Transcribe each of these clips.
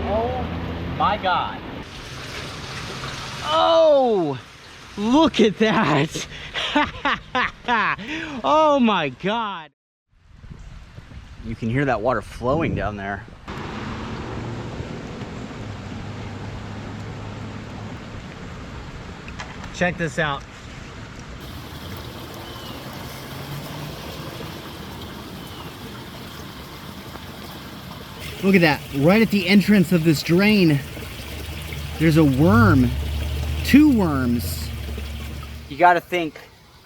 Oh my God. Oh, look at that. Oh my God. You can hear that water flowing down there. Check this out. Look at that, right at the entrance of this drain, there's a worm, 2 worms. You gotta think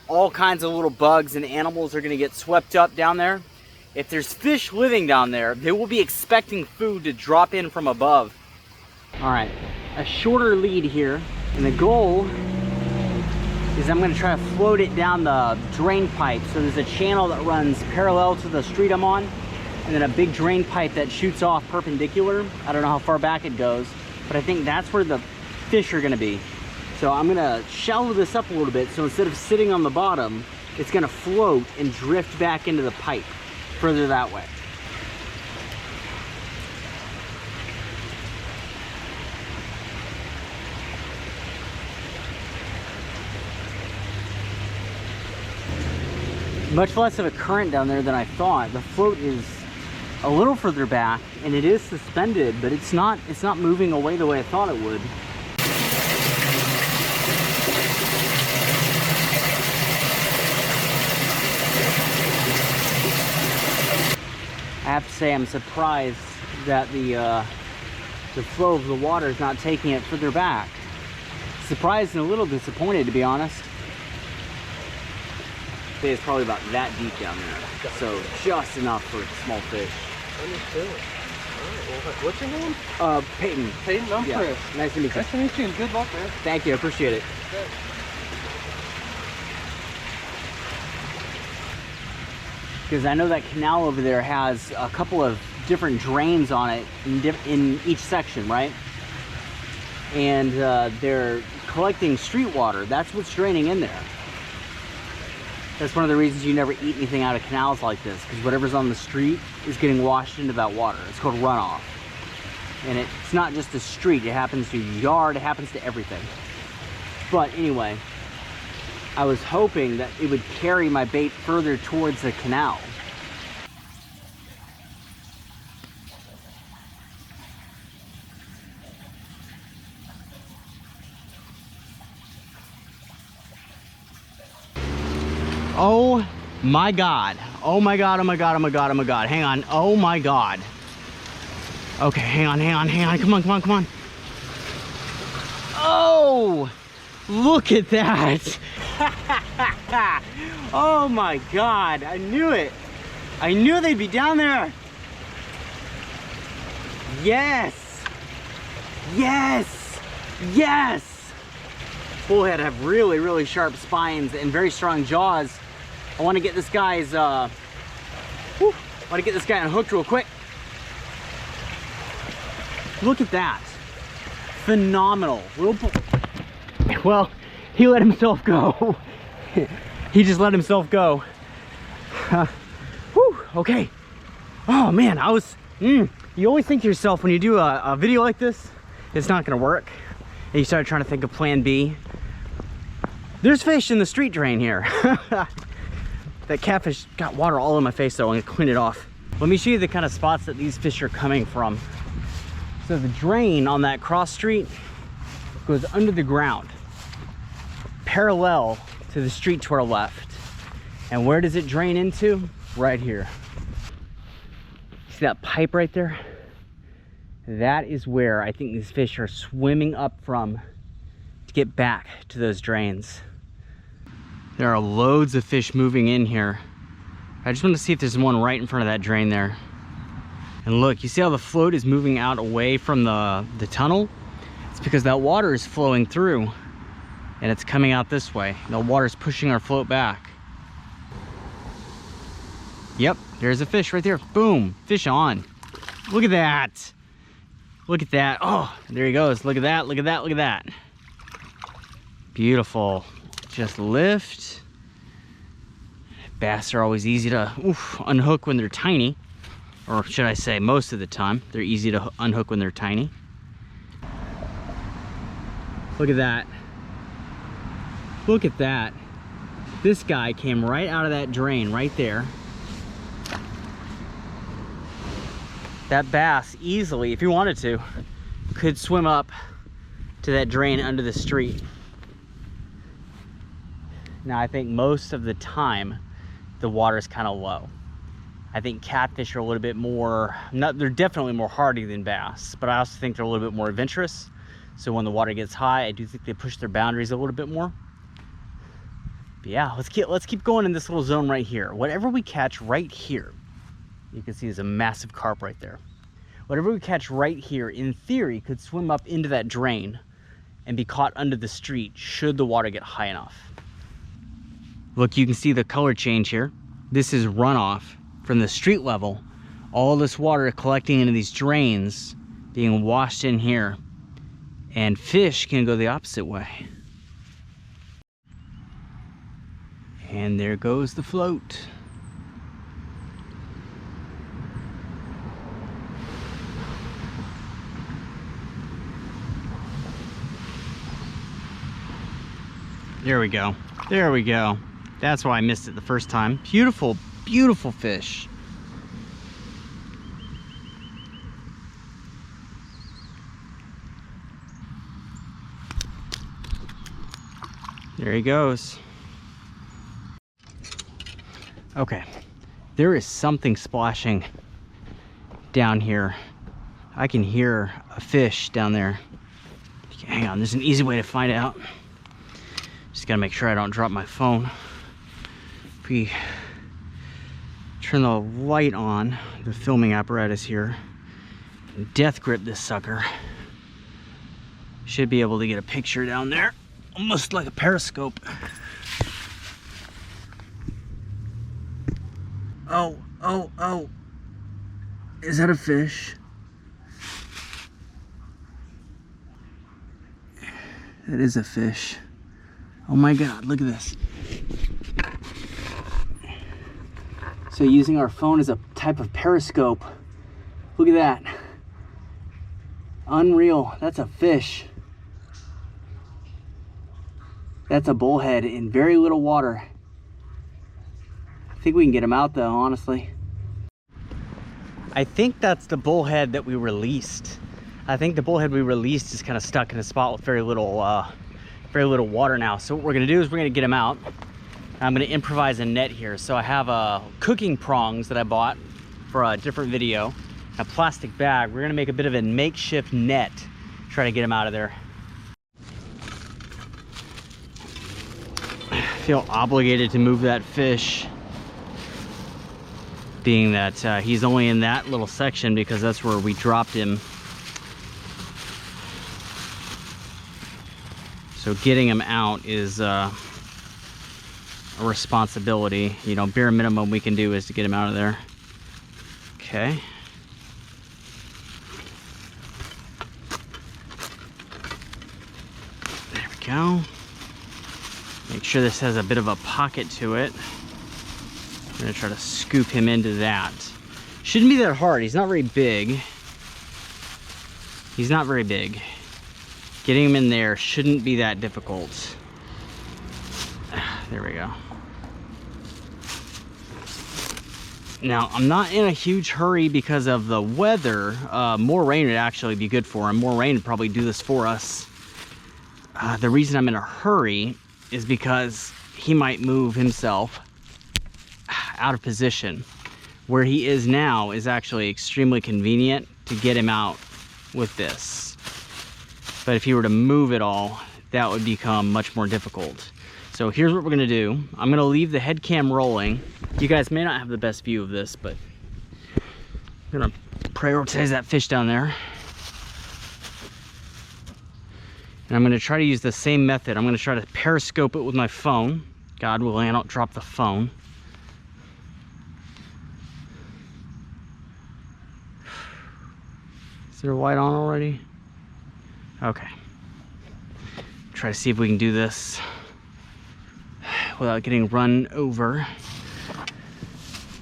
all kinds of little bugs and animals are gonna get swept up down there. If there's fish living down there, they will be expecting food to drop in from above. All right, a shorter lead here, and the goal is I'm gonna try to float it down the drain pipe. So there's a channel that runs parallel to the street I'm on, and then a big drain pipe that shoots off perpendicular. I don't know how far back it goes, but I think that's where the fish are gonna be. So I'm gonna shallow this up a little bit, so instead of sitting on the bottom, it's gonna float and drift back into the pipe further that way. Much less of a current down there than I thought. The float is a little further back and it is suspended, but it's not moving away the way I thought it would. I have to say I'm surprised that the flow of the water is not taking it further back. Surprised and a little disappointed, to be honest. It's probably about that deep down there, so just enough for small fish. Understood. All right, well, what's your name? Peyton. Peyton, I'm Chris. Nice to meet you. Nice to meet you, and good luck, man. Thank you, I appreciate it. Okay. Because I know that canal over there has a couple of different drains on it in each section, right? And they're collecting street water. That's what's draining in there. That's one of the reasons you never eat anything out of canals like this, because whatever's on the street is getting washed into that water. It's called runoff. And it's not just the street, it happens to your yard, it happens to everything. But anyway, I was hoping that it would carry my bait further towards the canal. Oh my God. Oh my God, oh my God, oh my God, oh my God. Hang on, oh my God. Okay, hang on, come on, come on, come on. Oh, look at that. Oh my God, I knew it. I knew they'd be down there. Yes, yes, yes. Bullhead have really, really sharp spines and very strong jaws. I want to get this guy's, want to get this guy unhooked real quick. Look at that. Phenomenal. Well, he let himself go. He just let himself go. Whew, okay. Oh man, you always think to yourself when you do a video like this, it's not gonna work. And you start trying to think of plan B. There's fish in the street drain here. That catfish got water all in my face though. I'm gonna clean it off. Let me show you the kind of spots that these fish are coming from. So the drain on that cross street goes under the ground, parallel to the street to our left. And where does it drain into? Right here. See that pipe right there? That is where I think these fish are swimming up from to get back to those drains. There are loads of fish moving in here. I just want to see if there's one right in front of that drain there. And look, you see how the float is moving out away from the tunnel? It's because that water is flowing through and it's coming out this way. The water is pushing our float back. Yep, there's a fish right there. Boom, fish on. Look at that. Look at that. Oh, there he goes. Look at that, look at that, look at that. Beautiful. Just lift. Bass are always easy to unhook when they're tiny. Or should I say most of the time. They're easy to unhook when they're tiny. Look at that. Look at that. This guy came right out of that drain right there. That bass easily, if he wanted to, could swim up to that drain under the street. Now I think most of the time the water is kind of low. I think catfish are a little bit more, they're definitely more hardy than bass, but I also think they're a little bit more adventurous. So when the water gets high, I do think they push their boundaries a little bit more. But yeah, let's keep going in this little zone right here. Whatever we catch right here, you can see there's a massive carp right there. Whatever we catch right here, in theory, could swim up into that drain and be caught under the street should the water get high enough. Look, you can see the color change here. This is runoff from the street level. All this water collecting into these drains, being washed in here, and fish can go the opposite way. And there goes the float. There we go. There we go. That's why I missed it the first time. Beautiful, beautiful fish. There he goes. Okay, there is something splashing down here. I can hear a fish down there. Hang on, there's an easy way to find out. Just gotta make sure I don't drop my phone. If we turn the light on, the filming apparatus here, and death grip this sucker, should be able to get a picture down there, almost like a periscope. Oh, oh, oh. Is that a fish? That is a fish. Oh my God, look at this. So using our phone as a type of periscope. Look at that. Unreal, that's a fish. That's a bullhead in very little water. I think we can get him out though, honestly. I think that's the bullhead that we released. I think the bullhead we released is kind of stuck in a spot with very little water now. So what we're gonna do is we're gonna get him out. I'm gonna improvise a net here. So I have cooking prongs that I bought for a different video, a plastic bag. We're gonna make a bit of a makeshift net, try to get him out of there. I feel obligated to move that fish, being that he's only in that little section because that's where we dropped him. So getting him out is a responsibility. You know, bare minimum we can do is to get him out of there. Okay. There we go. Make sure this has a bit of a pocket to it. I'm gonna try to scoop him into that. Shouldn't be that hard. He's not very big. He's not very big. Getting him in there shouldn't be that difficult. There we go. Now, I'm not in a huge hurry because of the weather. More rain would actually be good for him. More rain would probably do this for us. The reason I'm in a hurry is because he might move himself out of position. Where he is now is actually extremely convenient to get him out with this. But if he were to move at all, that would become much more difficult. So here's what we're gonna do. I'm gonna leave the head cam rolling. You guys may not have the best view of this, but I'm gonna prioritize that fish down there. And I'm gonna try to use the same method. I'm gonna try to periscope it with my phone. God willing, I don't drop the phone. Is there a light on already? Okay. Try to see if we can do this without getting run over.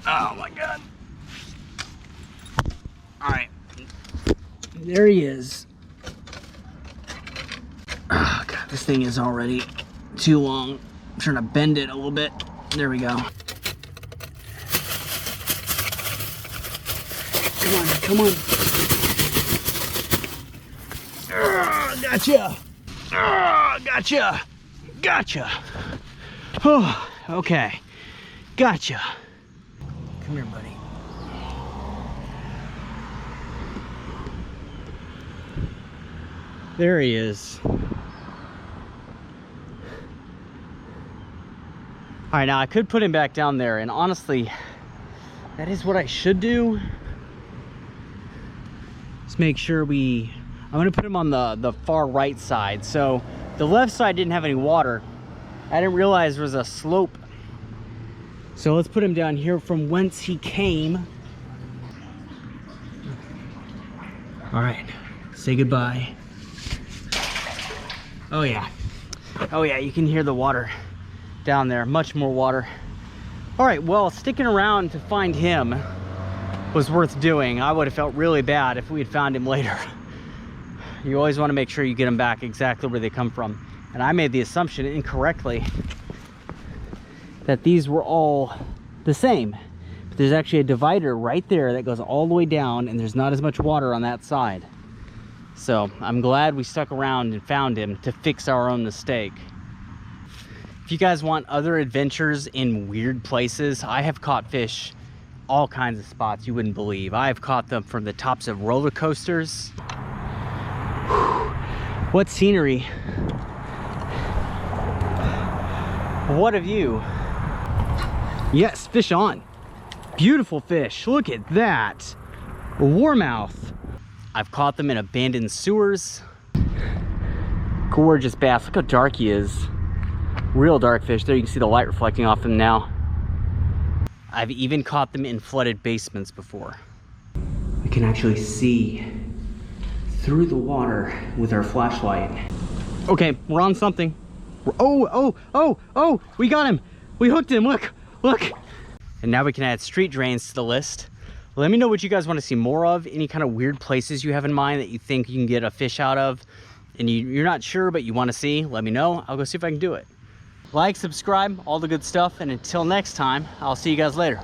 Oh my God. All right, there he is. Oh God, this thing is already too long. I'm trying to bend it a little bit. There we go. Come on, come on. Gotcha. Gotcha. Gotcha. Oh, okay. Gotcha. Come here, buddy. There he is. All right, now I could put him back down there, and honestly, that is what I should do. Let's make sure I'm gonna put him on the far right side. So the left side didn't have any water. I didn't realize there was a slope. So let's put him down here from whence he came. All right, say goodbye. Oh yeah, you can hear the water down there, much more water. All right, well, sticking around to find him was worth doing. I would have felt really bad if we had found him later. You always want to make sure you get them back exactly where they come from. And I made the assumption incorrectly that these were all the same. But there's actually a divider right there that goes all the way down, and there's not as much water on that side. So I'm glad we stuck around and found him to fix our own mistake. If you guys want other adventures in weird places, I have caught fish all kinds of spots you wouldn't believe. I have caught them from the tops of roller coasters. What scenery. What a view. Yes, fish on. Beautiful fish. Look at that. Warmouth. I've caught them in abandoned sewers. Gorgeous bass. Look how dark he is. Real dark fish. There you can see the light reflecting off him now. I've even caught them in flooded basements before. We can actually see through the water with our flashlight. Okay, we're on something. Oh, we got him. We hooked him, look. And now we can add street drains to the list. Let me know what you guys want to see more of. Any kind of weird places you have in mind that you think you can get a fish out of and you're not sure but you want to see, let me know. I'll go see if I can do it. Like, subscribe, all the good stuff, and until next time, I'll see you guys later.